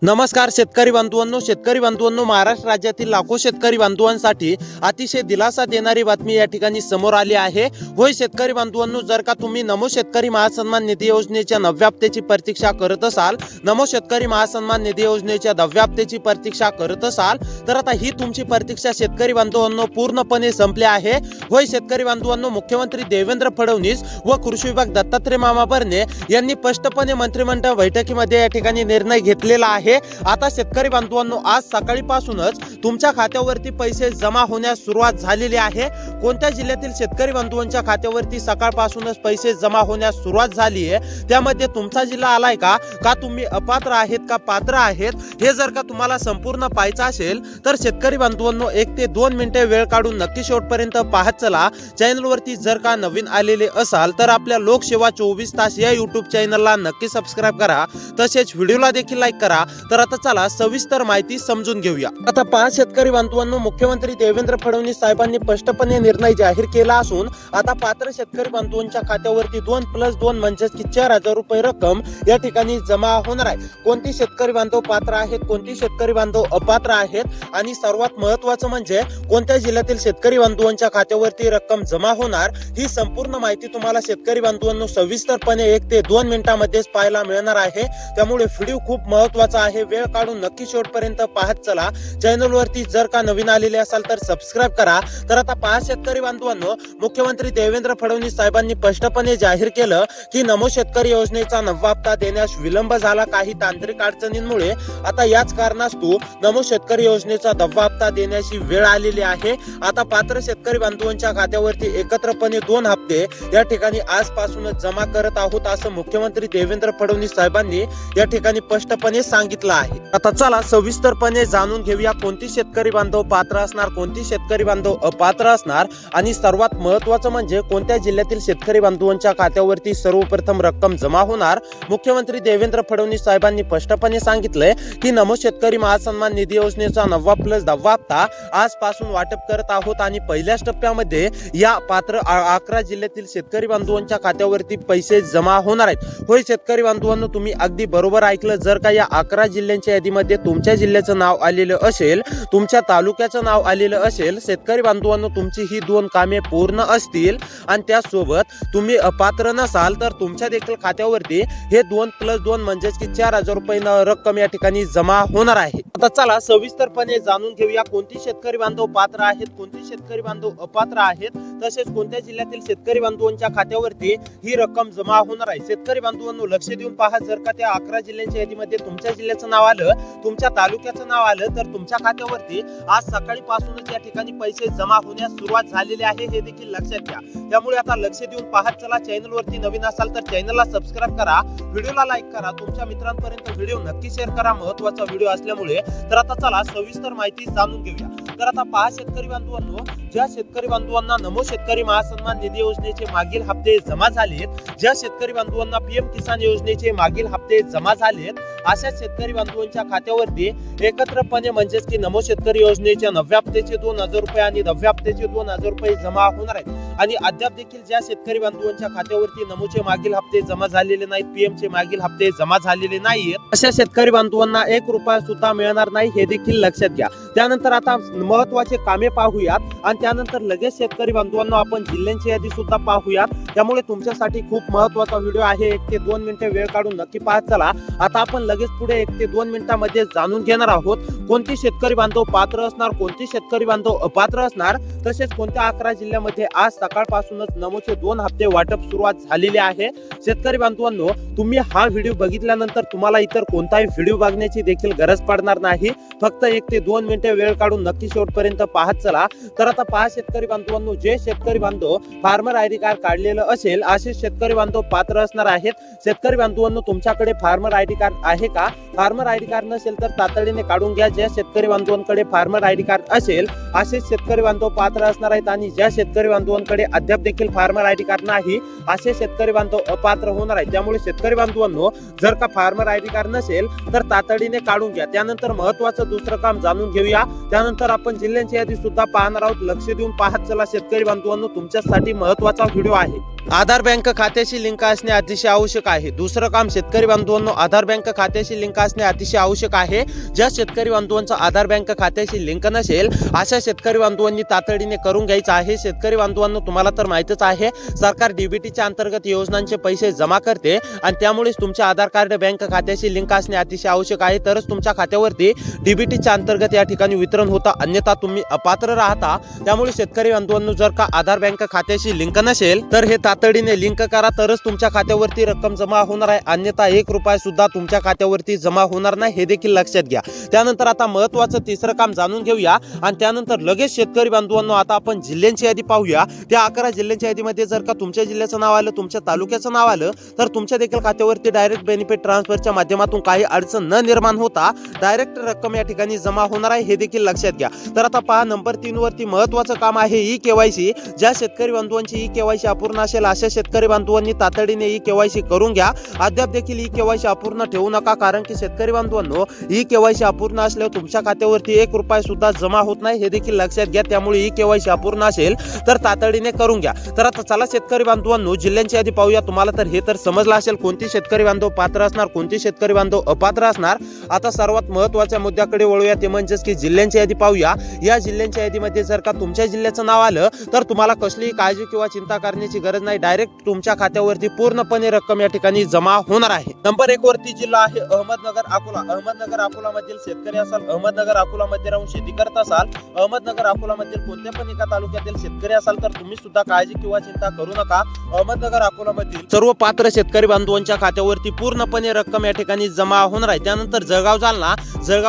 नमस्कार शेतकरी बांधवांनो, महाराष्ट्र राज्यातील लाखो शेतकरी बांधवांसाठी अतिशय दिलासा देणारी बातमी या ठिकाणी समोर आली आहे। होय शेतकरी बांधवांनो, जर का तुम्ही नमो शेतकरी महासन्मान निधी योजनेच्या 9व्या हप्त्याची प्रतीक्षा करत असाल, नमो शेतकरी महासन्मान निधी योजनेच्या 10व्या हप्त्याची प्रतीक्षा करत असाल, तर आता ही तुमची प्रतीक्षा शेतकरी बांधवांनो पूर्णपणे संपली आहे। होय शेतकरी बांधवांनो, मुख्यमंत्री देवेंद्र फडणवीस व कृषी विभाग दत्तात्रय मामा भरणे यांनी स्पष्टपणे मंत्रिमंडळ बैठकीमध्ये या ठिकाणी निर्णय घेतलेला आहे। आता शेतकरी बांधवांनो, आज सकाळीपासूनच तुमच्या खात्यावरती पैसे जमा होण्यास सुरुवात झालेली आहे। कोणत्या जिल्ह्यातील शेतकरी बांधवांच्या खात्यावरती सकाळपासूनच पैसे जमा होण्यास सुरुवात झाली आहे, त्यामध्ये तुमचा जिल्हा आलाय का तुम्ही अपात्र आहेत का पात्र आहेत, हे जर का तुम्हाला संपूर्ण पाहायचं असेल तर शेतकरी बांधवांनो 1 ते 2 मिनिटे वेळ काढून नक्की शेवटपर्यंत पाहत चला। चॅनलवरती जर का नवीन आलेले असाल तर आपल्या लोकसेवा 24 तास या YouTube चॅनलला नक्की सबस्क्राइब करा, तसेच व्हिडिओला देखील लाईक करा। तर आता चला सविस्तर माहिती समजून घेऊया। आता पहा शेतकरी बांधवांनो, मुख्यमंत्री देवेंद्र फडणवीस साहेबांनी स्पष्टपणे निर्णय जाहीर केला असून आता पात्र शेतकरी बांधवांच्या खात्यावरती 2+2 म्हणजेच की 4,000 रुपये रक्कम या ठिकाणी जमा होणार आहे। कोणती शेतकरी बांधव पात्र आहेत, कोणती शेतकरी बांधव अपात्र आहेत आणि सर्वात महत्त्वाचं म्हणजे कोणत्या जिल्ह्यातील शेतकरी बांधवांच्या खात्यावरती रक्कम जमा होणार, ही संपूर्ण माहिती तुम्हाला शेतकरी बांधवांनो सविस्तरपणे 1 ते 2 मिनिटांमध्येच पाहायला मिळणार आहे। त्यामुळे व्हिडिओ खूप महत्त्वाचा आहे, वेळ काढून नक्की शेवटपर्यंत पाहत चला। चॅनल वरती जर का नवीन आलेले असाल तर सबस्क्राइब करा। तर आता पहा शेतकरी बांधवांनो, मुख्यमंत्री देवेंद्र फडणवीस साहेबांनी स्पष्टपणे जाहीर केलं की नमो शेतकरी योजनेचा 9वा हप्ता देण्यास विलंब झाला काही तांत्रिक अडचणींमुळे। आता याच कारणास्तव नमो शेतकरी योजनेचा 10वा हप्ता देण्याची वेळ आलेली आहे। आता पात्र शेतकरी बांधवांच्या खात्यावरती एकत्रपणे 2 हप्ते या ठिकाणी आजपासूनच जमा करत आहोत, असं मुख्यमंत्री देवेंद्र फडणवीस साहेबांनी या ठिकाणी स्पष्टपणे सांगितलं आहे। आता चला सविस्तरपणे जाणून घेऊया कोणती शेतकरी बांधव पात्र असणार, कोणती शेतकरी बांधव अपात्र असणार आणि सर्वात महत्त्वाचं म्हणजे कोणत्या जिल्ह्यातील शेतकरी बांधवांच्या खात्यावरती सर्वप्रथम रक्कम जमा होणार। मुख्यमंत्री देवेंद्र फडणवीस साहेबांनी स्पष्टपणे सांगितलंय की नमो शेतकरी महासन्मान निधी योजनेचा 9वा+10वा हप्ता आजपासून वाटप करत आहोत आणि पहिल्याच टप्प्यामध्ये या पात्र 11 जिल्ह्यातील शेतकरी बांधवांच्या खात्यावरती पैसे जमा होणार आहेत। होय शेतकरी बांधवांनो, तुम्ही अगदी बरोबर ऐकलं। जर का या 11 जिल्ह्यांच्या यादीमध्ये तुमच्या जिल्ह्याचं नाव आलेलं असेल, तुमच्या तालुक्याचं नाव आलेलं असेल, शेतकरी बांधवांनो तुमची ही 2 कामे पूर्ण असतील आणि त्यासोबत तुम्ही अपात्र नसाल तर तुमच्या देखील खात्यावरती हे 2+2 म्हणजेच की 4,000 रुपये रक्कम या ठिकाणी जमा होणार आहे। आता चला सविस्तरपणे जाणून घेऊया कोणती शेतकरी बांधव पात्र आहेत, कोणती शेतकरी बांधव अपात्र आहेत, तसेच कोणत्या जिल्ह्यातील शेतकरी बांधवांच्या खात्यावरती ही रक्कम जमा होणार आहे। शेतकरी बांधवांनो लक्ष देऊन पहा, जर का त्या 11 जिल्ह्यांच्या यादीमध्ये तुमच्या जिल्ह्याचं नाव आलं, तुमच्या तालुक्याचं नाव आलं, तर तुमच्या खात्यावरती आज सकाळीपासूनच या ठिकाणी पैसे जमा होण्यास सुरुवात झालेली आहे, हे देखील लक्षात घ्या। त्यामुळे आता लक्ष देऊन पाहत चला। चॅनल वरती नवीन असाल तर चॅनलला सबस्क्राइब करा, व्हिडिओला लाईक करा, तुमच्या मित्रांपर्यंत व्हिडिओ नक्की शेअर करा, महत्त्वाचा व्हिडिओ असल्यामुळे। तर आता चला सविस्तर माहिती जाणून घेऊया। तर आता पहा शेतकरी बांधवांनो, ज्या शेतकरी बांधवांना नमो शेतकरी महासन्मान निधी योजनेचे मागील हप्ते जमा झालेत, ज्या शेतकरी बांधवांना PM किसान योजनेचे मागील हप्ते जमा झालेत, अशा शेतकरी बांधवांच्या खात्यावरती एकत्रपणे म्हणजेच की नमो शेतकरी योजनेच्या 9व्या हप्त्याचे 2,000 रुपये आणि 10व्या हप्त्याचे 2,000 रुपये जमा होणार आहेत। आणि अद्याप देखील ज्या शेतकरी बांधवांच्या खात्यावरती नमोचे मागील हप्ते जमा झालेले नाहीत, PM चे मागील हप्ते जमा झालेले नाहीत, अशा शेतकरी बांधवांना 1 रुपया सुद्धा मिळणार नाही, हे देखील लक्षात घ्या। त्यानंतर आता महत्त्वाचे कामे पाहूयात आणि त्यानंतर लगेच शेतकरी बांधवांना आपण जिल्ह्यांची यादी सुद्धा पाहूयात। त्यामुळे तुमच्यासाठी खूप महत्त्वाचा व्हिडिओ आहे, 1 ते 2 मिनिटे वेळ काढून नक्की पाहत चला। आता आपण लगेच पुढे 1 ते 2 मिनिटांमध्ये जाणून घेणार आहोत कोणती शेतकरी बांधव पात्र असणार, कोणती शेतकरी बांधव अपात्र असणार, तसेच कोणत्या 11 जिल्ह्यामध्ये आज सकाळपासूनच नमोचे 2 हप्ते वाटप सुरुवात झालेले आहे। शेतकरी बांधवांनो, तुम्ही हा व्हिडिओ बघितल्यानंतर तुम्हाला इतर कोणताही व्हिडिओ बघण्याची देखील गरज पडणार नाही, फक्त 1 ते 2 मिनिटे वेळ काढून नक्की शेवटपर्यंत पाहत चला। तर आता पहा शेतकरी बांधवांनो, जे शेतकरी बांधव फार्मर आयडी कार्ड काढलेलं असेल असे शेतकरी बांधव पात्र असणार आहेत। शेतकरी बांधवांनो, तुमच्याकडे फार्मर आयडी कार्ड आहे का? फार्मर आयडी कार्ड नसेल तर तातडीने काढून घ्या। ज्या शेतकरी बांधवांकडे फार्मर आयडी कार्ड असेल असे शेतकरी बांधव पात्र असणार आहेत आणि ज्या शेतकरी बांधवांकडे अद्याप देखील फार्मर आयडी कार्ड नाही असे शेतकरी बांधव अपात्र होणार आहेत। त्यामुळे शेतकरी बांधवांनो, जर का फार्मर आयडी कार्ड नसेल तर तातडीने काढून घ्या। त्यानंतर महत्त्वाचं दुसरं काम जाणून घेऊया, त्यानंतर आपण जिल्ह्यांची यादी सुद्धा पाहणार आहोत। लक्ष देऊन पाहत चला शेतकरी बांधवांनो, तुमच्यासाठी महत्त्वाचा व्हिडिओ आहे। आधार बँक खात्याशी लिंक असणे अतिशय आवश्यक आहे. दुसरं काम शेतकरी बांधवांनो, आधार बँक खात्याशी लिंक असणे अतिशय आवश्यक आहे. ज्या शेतकरी बांधवांचा आधार बँक खात्याशी लिंक नसेल अशा शेतकरी बांधवांनी तातडीने करून घ्यायचं आहे. शेतकरी बांधवांनो, तुम्हाला तर माहितच आहे, सरकार डीबीटीच्या अंतर्गत योजनांचे पैसे जमा करते आणि त्यामुळेच तुमचे आधार कार्ड बँक खात्याशी लिंक असणे अतिशय आवश्यक आहे. तरच तुमच्या खात्यावरती डीबीटीच्या अंतर्गत या ठिकाणी वितरण होतं, अन्यथा तुम्ही अपात्र राहता. त्यामुळे शेतकरी बांधवांनो, जर का आधार बँक खात्याशी लिंक नसेल तर हे तातडीने लिंक करा, तरच तुमच्या खात्यावरती रक्कम जमा होणार आहे. अन्यथा 1 रुपया सुद्धा तुमच्या खात्यावरती जमा होणार नाही, हे देखील लक्षात घ्या. त्यानंतर आता महत्त्वाचं तिसरं काम जाणून घेऊया आणि त्यानंतर लगेच शेतकरी बांधवांनो, आता आपण जिल्ह्यांची यादी पाहूया. त्या 11 जिल्ह्यांच्या यादीमध्ये जर का तुमच्या जिल्ह्याचं नाव आलं, तुमच्या तालुक्याचं नाव आलं, तर तुमच्या देखील खात्यावरती डायरेक्ट बेनिफिट ट्रान्सफरच्या माध्यमातून काही अडचण न निर्माण होता डायरेक्ट रक्कम या ठिकाणी जमा होणार आहे, हे देखील लक्षात घ्या. तर आता पहा, नंबर 3 वरती महत्त्वाचं काम आहे ई केवायसी. ज्या शेतकरी बांधवांची ई केवायसी अपूर्ण असेल अशा शेतकरी बांधवांनी तातडीने ई केवायसी करून घ्या. अद्याप देखील ई केवायसी अपूर्ण ठेवू नका, कारण की शेतकरी बांधवांनो, ई केवायसी अपूर्ण असल्यावर तुमच्या खात्यावरती 1 रुपया सुद्धा जमा होत नाही, हे देखील लक्षात घ्या. त्यामुळे ई केवायसी अपूर्ण असेल तर तातडीने करून घ्या. तर आता चला शेतकरी बांधवांनो, जिल्ह्यांची यादी पाहूया. तुम्हाला तर हे तर समजलं असेल कोणती शेतकरी बांधव पात्र असणार, कोणती शेतकरी बांधव अपात्र असणार. आता सर्वात महत्त्वाच्या मुद्द्याकडे वळूया, ते म्हणजेच की जिल्ह्यांची यादी पाहूया. या जिल्ह्यांच्या यादीमध्ये जर का तुमच्या जिल्ह्याचं नाव आलं तर तुम्हाला कसलीही काळजी किंवा चिंता करण्याची गरज नाही. डायरेक्ट तुमच्या खात्यावरती पूर्णपणे रक्कम या ठिकाणी जमा होणार आहे. नंबर 1 वरती जिल्हा आहे अहमदनगर अकोला. अहमदनगर अकोला मधील शेतकरी असाल, अहमदनगर अकोला मध्ये राहून शेती करत असाल, अहमदनगर अकोला मधील कोणत्या पण एका तालुक्यातील शेतकरी असाल तर तुम्ही सुद्धा काळजी किंवा चिंता करू नका. अहमदनगर अकोला मधील सर्व पात्र शेतकरी बांधवांच्या खात्यावरती पूर्णपणे रक्कम या ठिकाणी जमा होणार आहे. त्यानंतर जळगाव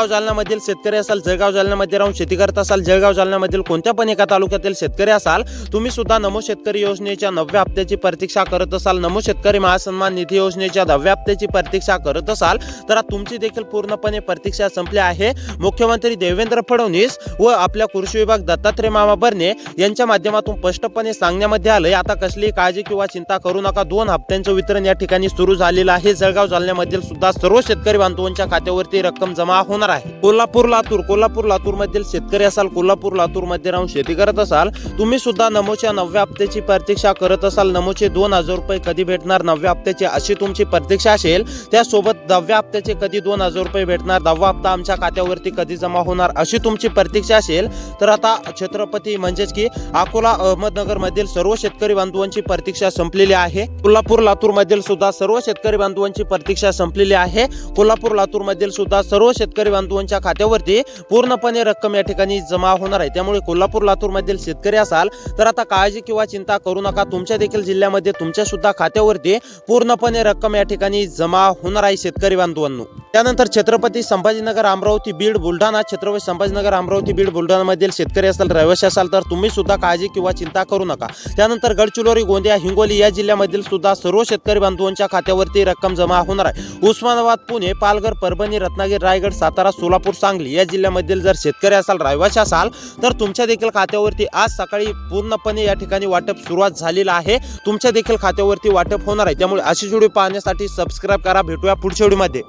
जालना मधील शेतकरी असाल, जळगाव जालन्यामध्ये राहून शेती करत असाल, जळगाव जालन्यामधील कोणत्या पण एका तालुक्यातील शेतकरी असाल, तुम्ही सुद्धा नमो शेतकरी योजनेच्या 9व्या हप्त्याची प्रतीक्षा करत असाल, नमो शेतकरी महासन्मान निधी योजनेच्या 10व्या हप्त्याची प्रतीक्षा करत असाल, तर तुमची देखील पूर्णपणे प्रतीक्षा संपली आहे. मुख्यमंत्री देवेंद्र फडणवीस व आपल्या कृषी विभाग दत्तात्रय मामा बर्ने यांच्या माध्यमातून स्पष्टपणे सांगण्यामध्ये आलंय, आता कसलीही काळजी किंवा चिंता करू नका. 2 हप्त्यांचं वितरण या ठिकाणी सुरू झालेलं आहे. जळगाव जालन्यामधील सुद्धा सर्व शेतकरी बांधवांच्या खात्यावरती रक्कम जमा होणार आहे. कोल्हापूर लातूर मधील शेतकरी असाल, कोल्हापूर लातूर मध्ये राहून शेती करत असाल, तुम्ही सुद्धा नमोच्या 9व्या हप्त्याची प्रतीक्षा करत असाल. नमोचे 2000 रुपये कधी भेटणार, 9व्या हप्त्याची अशी तुमची प्रतीक्षा असेल. त्यासोबत 10व्या हप्त्याचे कधी 2000 रुपये भेटणार, 10वा हप्ता आमच्या खात्यावरती कधी जमा होणार, अशी तुमची प्रतीक्षा असेल. तर आता छत्रपती म्हणजेच की अकोला अहमदनगर मधील सर्व शेतकरी बांधवांची प्रतीक्षा संपलेली आहे. कोल्हापूर लातूर मधील सुद्धा सर्व शेतकरी बांधवांची प्रतीक्षा संपलेली आहे. कोल्हापूर लातूर मधील सुद्धा सर्व शेतकरी बांधवांच्या खात्यावरती पूर्णपणे रक्कम या ठिकाणी जमा होणार आहे. त्यामुळे कोल्हापूर लातूर मधील शेतकरी असाल तर आता काळजी किंवा चिंता करू नका. तुमच्या देखील जिल्ह्यामध्ये तुमच्या सुद्धा खात्यावरती पूर्णपणे रक्कम या ठिकाणी जमा होणार आहे शेतकरी बांधवांनो. त्यानंतर छत्रपती संभाजीनगर अमरावती बीड बुलढाणा, छत्रपती संभाजीनगर अमरावती बीड बुलढाणा मधील शेतकरी असाल, रहिवासी असाल तर तुम्ही सुद्धा काळजी किंवा चिंता करू नका. त्यानंतर गडचिरोली गोंदिया हिंगोली या जिल्ह्यामधील सुद्धा सर्व शेतकरी बांधवांच्या खात्यावरती रक्कम जमा होणार आहे. उस्मानाबाद पुणे पालघर परभणी रत्नागिरी रायगड सातारा सोलापूर सांगली या जिल्ह्यामधील जर शेतकरी असाल, रहिवासी असाल तर तुमच्या देखील खात्यावरती आज सकाळी पूर्णपणे या ठिकाणी वाटप सुरुवात झालेलं आहे. तुमच्या देखील खात्यावरती वाटप होणार आहे. त्यामुळे अशी व्हिडिओ पाहण्यासाठी सबस्क्राईब करा. भेटूया पुढच्या व्हिडिओमध्ये.